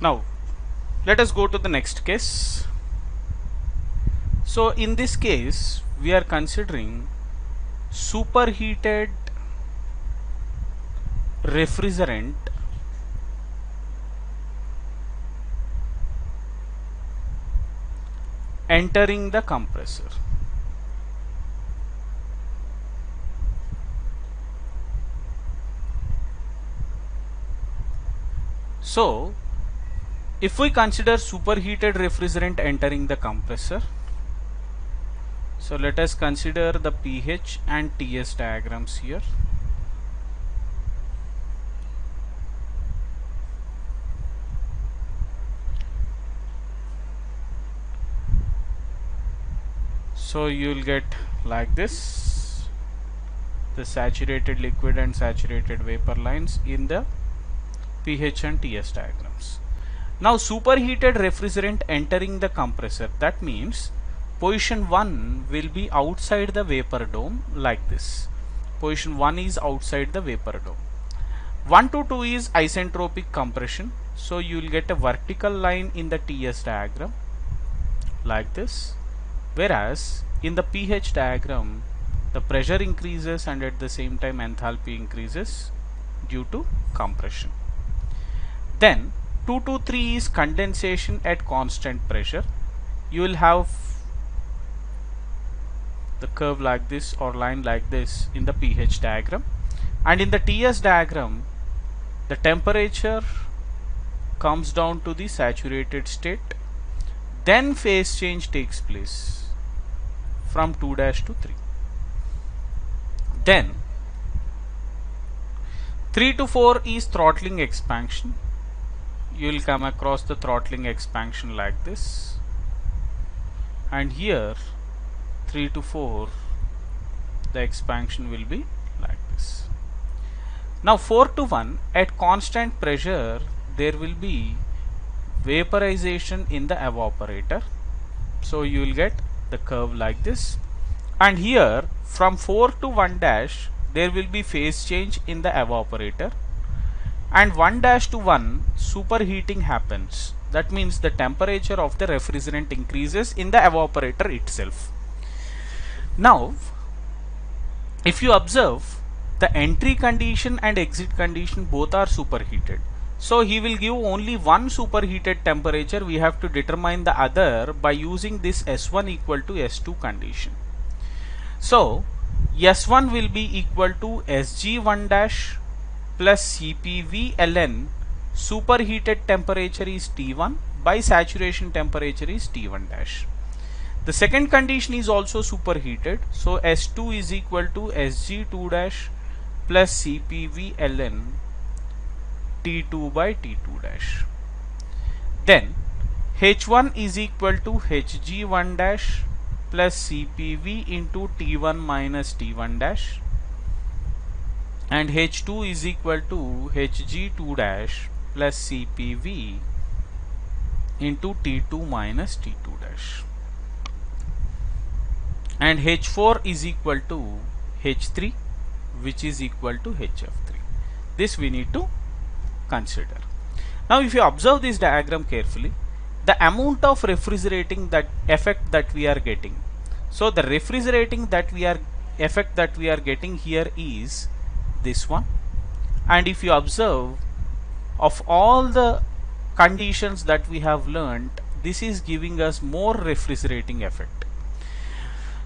Now let us go to the next case. So in this case we are considering superheated refrigerant entering the compressor. So if we consider superheated refrigerant entering the compressor, so let us consider the pH and TS diagrams here. So you will get like this, the saturated liquid and saturated vapor lines in the pH and TS diagrams. Now superheated refrigerant entering the compressor, that means position 1 will be outside the vapor dome like this. Position 1 is outside the vapor dome. 1 to 2 is isentropic compression, so you will get a vertical line in the TS diagram like this, whereas in the pH diagram the pressure increases and at the same time enthalpy increases due to compression. Then 2 to 3 is condensation at constant pressure. You will have the curve like this or line like this in the pH diagram, and in the TS diagram the temperature comes down to the saturated state, then phase change takes place from 2' to 3. Then 3 to 4 is throttling expansion. You will come across the throttling expansion like this, and here 3 to 4 the expansion will be like this. Now 4 to 1, at constant pressure there will be vaporization in the evaporator, so you will get the curve like this, and here from 4 to 1' there will be phase change in the evaporator, and 1' to 1 superheating happens. That means the temperature of the refrigerant increases in the evaporator itself. Now if you observe, the entry condition and exit condition both are superheated, so he will give only one superheated temperature. We have to determine the other by using this S1 equal to S2 condition. So S1 will be equal to SG1' plus CPV ln superheated temperature is T1 by saturation temperature is T1'. The second condition is also superheated, so S2 is equal to SG2' plus CPV ln T2 by T2'. Then H1 is equal to Hg1' plus CPV into T1 minus T1', and H2 is equal to Hg2' plus CPV into T2 minus T2', and H4 is equal to H3, which is equal to HF3. This we need to consider. Now if you observe this diagram carefully, the amount of refrigerating that effect that we are getting, so the refrigerating that we are effect that we are getting here is this one, and if you observe, of all the conditions that we have learned, this is giving us more refrigerating effect.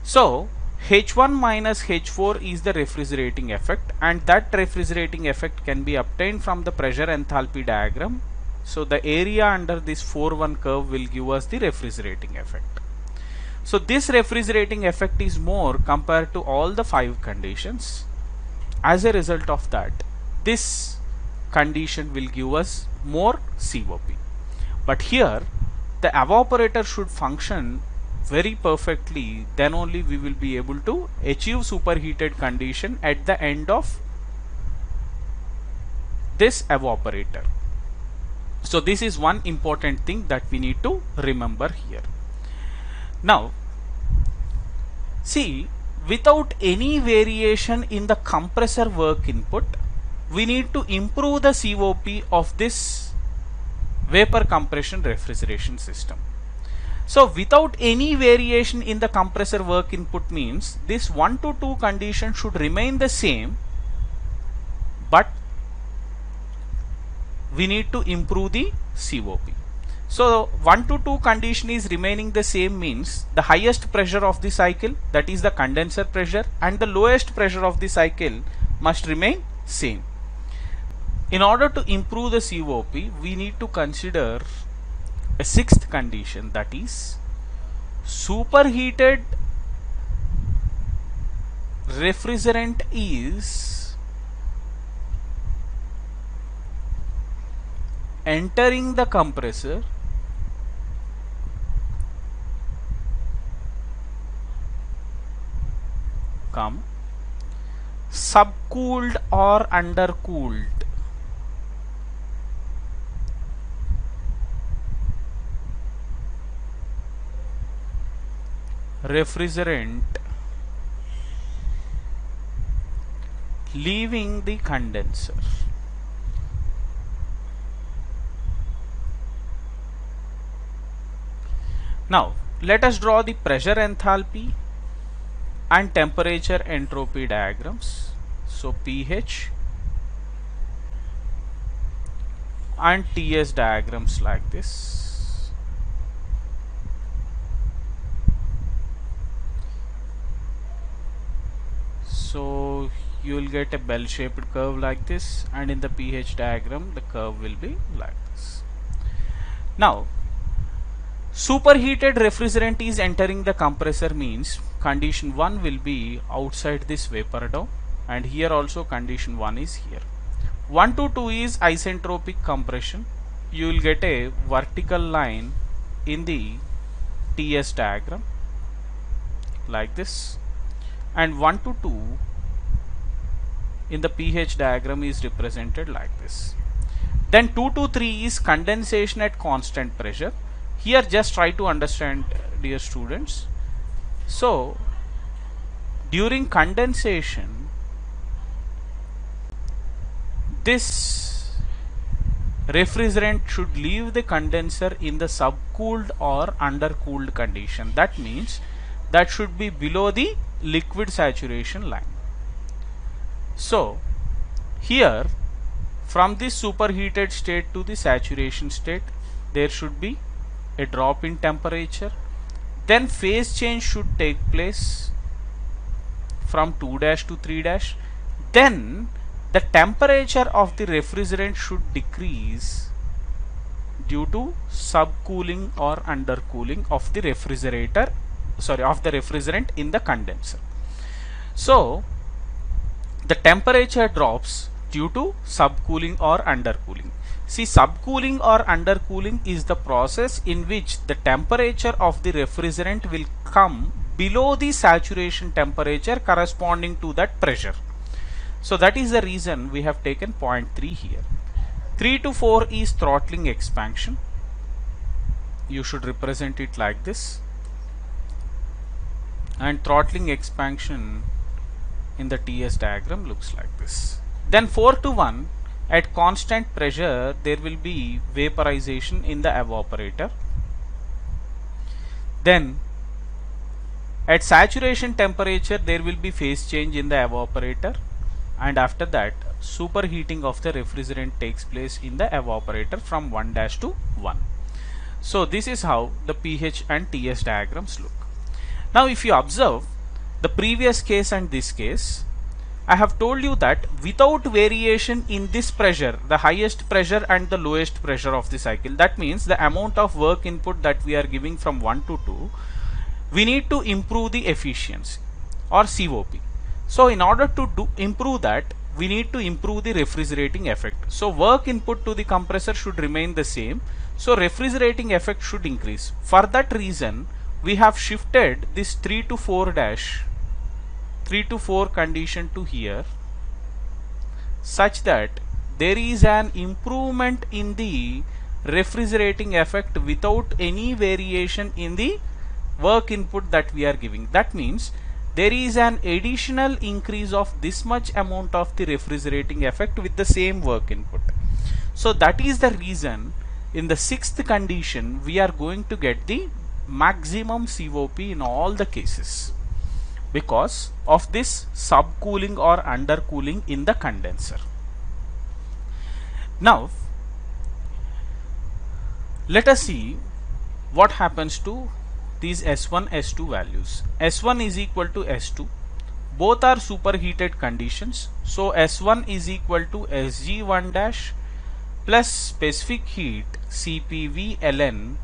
So H1 minus H4 is the refrigerating effect, and that refrigerating effect can be obtained from the pressure enthalpy diagram. So the area under this 4-1 curve will give us the refrigerating effect. So this refrigerating effect is more compared to all the 5 conditions. As a result of that, this condition will give us more COP. But here the evaporator should function very perfectly, then only we will be able to achieve superheated condition at the end of this evaporator. So this is one important thing that we need to remember here. Now see, without any variation in the compressor work input, we need to improve the COP of this vapor compression refrigeration system. So without any variation in the compressor work input means this 1 to 2 condition should remain the same, but we need to improve the COP. So 1 to 2 condition is remaining the same means the highest pressure of the cycle, that is the condenser pressure, and the lowest pressure of the cycle must remain same. In order to improve the COP, we need to consider a sixth condition, that is superheated refrigerant is entering the compressor subcooled or undercooled. Refrigerant leaving the condenser. Now let us draw the pressure enthalpy and temperature entropy diagrams. So pH and TS diagrams like this. So you will get a bell shaped curve like this, and in the pH diagram the curve will be like this. Now superheated refrigerant is entering the compressor means condition 1 will be outside this vapor dome, and here also condition 1 is here. 1 to 2 is isentropic compression. You will get a vertical line in the TS diagram like this, and 1 to 2 in the pH diagram is represented like this. Then 2 to 3 is condensation at constant pressure. Here just try to understand, dear students. So during condensation, this refrigerant should leave the condenser in the subcooled or undercooled condition. That means that should be below the liquid saturation line. So here from this superheated state to the saturation state there should be a drop in temperature, then phase change should take place from 2' to 3', then the temperature of the refrigerant should decrease due to subcooling or undercooling of the refrigerator, of the refrigerant in the condenser. So the temperature drops due to subcooling or undercooling. See, subcooling or undercooling is the process in which the temperature of the refrigerant will come below the saturation temperature corresponding to that pressure. So that is the reason we have taken 0.3 here. 3 to 4 is throttling expansion. You should represent it like this. And throttling expansion in the TS diagram looks like this. Then 4 to 1, at constant pressure there will be vaporization in the evaporator. Then at saturation temperature there will be phase change in the evaporator, and after that superheating of the refrigerant takes place in the evaporator from 1' to 1. So this is how the pH and TS diagrams look. Now if you observe the previous case and this case, I have told you that without variation in this pressure, the highest pressure and the lowest pressure of the cycle, that means the amount of work input that we are giving from 1 to 2, we need to improve the efficiency or COP. So in order to improve that, we need to improve the refrigerating effect. So work input to the compressor should remain the same. So refrigerating effect should increase. For that reason, we have shifted this 3 to 4 condition to here, such that there is an improvement in the refrigerating effect without any variation in the work input that we are giving. That means there is an additional increase of this much amount of the refrigerating effect with the same work input. So that is the reason in the sixth condition we are going to get the maximum COP in all the cases because of this subcooling or undercooling in the condenser. Now let us see what happens to these S1, S2 values. S1 is equal to S2. Both are superheated conditions. So S1 is equal to Sg1 dash plus specific heat CPV ln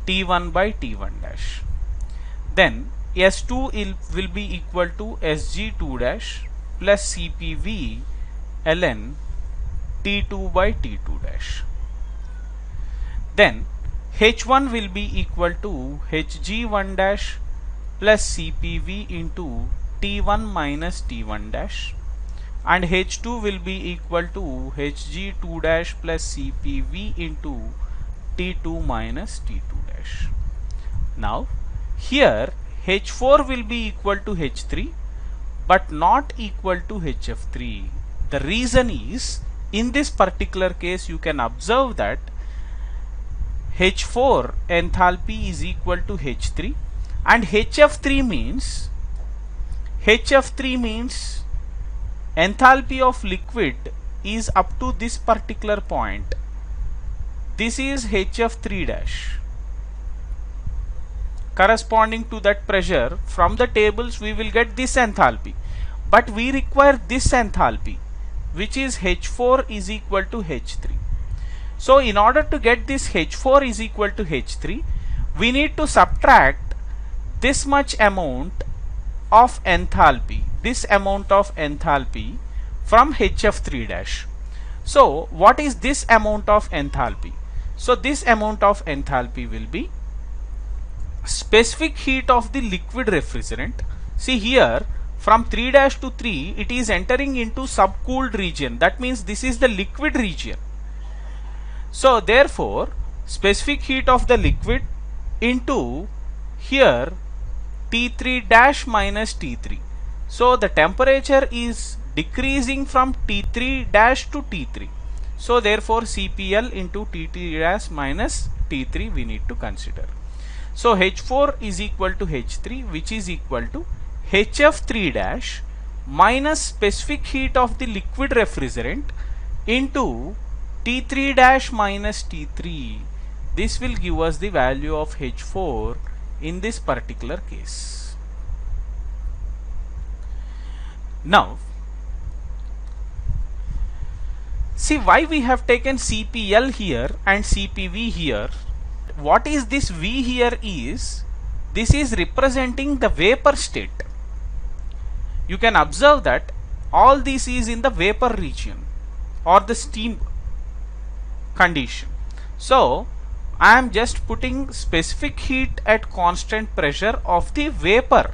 T1 by T1 dash. Then S2 will be equal to Sg2 dash plus CPV ln T2 by T2 dash. Then H1 will be equal to Hg1 dash plus CPV into T1 minus T1 dash, and H2 will be equal to Hg2 dash plus CPV into T2 minus T2 dash. Now here H4 will be equal to H3 but not equal to HF3. The reason is, in this particular case you can observe that H4 enthalpy is equal to H3 and HF3 means enthalpy of liquid is up to this particular point. This is HF3 dash. Corresponding to that pressure, from the tables we will get this enthalpy, but we require this enthalpy, which is H4 is equal to H3. So in order to get this H4 is equal to H3, we need to subtract this much amount of enthalpy, from HF3 dash. So what is this amount of enthalpy? So this amount of enthalpy will be specific heat of the liquid refrigerant. See here, from 3 dash to 3 it is entering into subcooled region. That means this is the liquid region. So therefore specific heat of the liquid into here T3 dash minus T3. So the temperature is decreasing from T3 dash to T3. So therefore CPL into T3 dash minus T3 we need to consider. So H4 is equal to H3, which is equal to HF3 dash minus specific heat of the liquid refrigerant into T3 dash minus T3. This will give us the value of H4 in this particular case. Now see why we have taken CPL here and CPV here. What is this V here is, this is representing the vapor state. You can observe that all this is in the vapor region or the steam condition. So I am just putting specific heat at constant pressure of the vapor,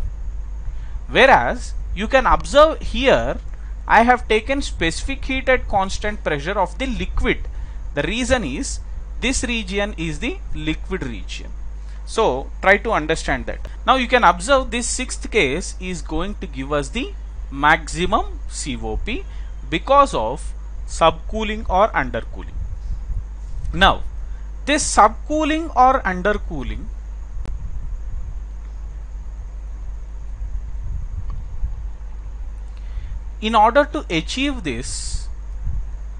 whereas you can observe here I have taken specific heat at constant pressure of the liquid. The reason is this region is the liquid region. So try to understand that. Now you can observe this sixth case is going to give us the maximum COP because of subcooling or undercooling. Now this subcooling or undercooling, in order to achieve this,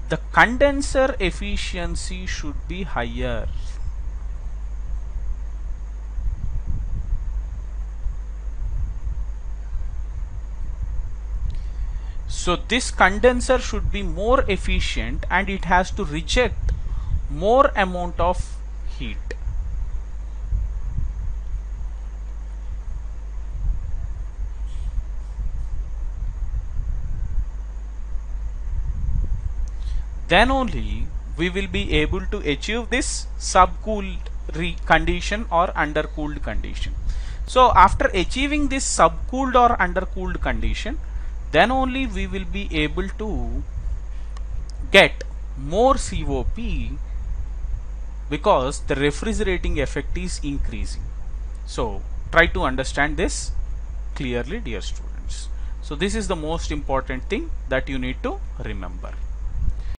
the condenser efficiency should be higher. So this condenser should be more efficient and it has to reject more amount of heat. Then only we will be able to achieve this subcooled condition or undercooled condition. So after achieving this subcooled or undercooled condition, then only we will be able to get more COP because the refrigerating effect is increasing. So try to understand this clearly, dear students. So this is the most important thing that you need to remember.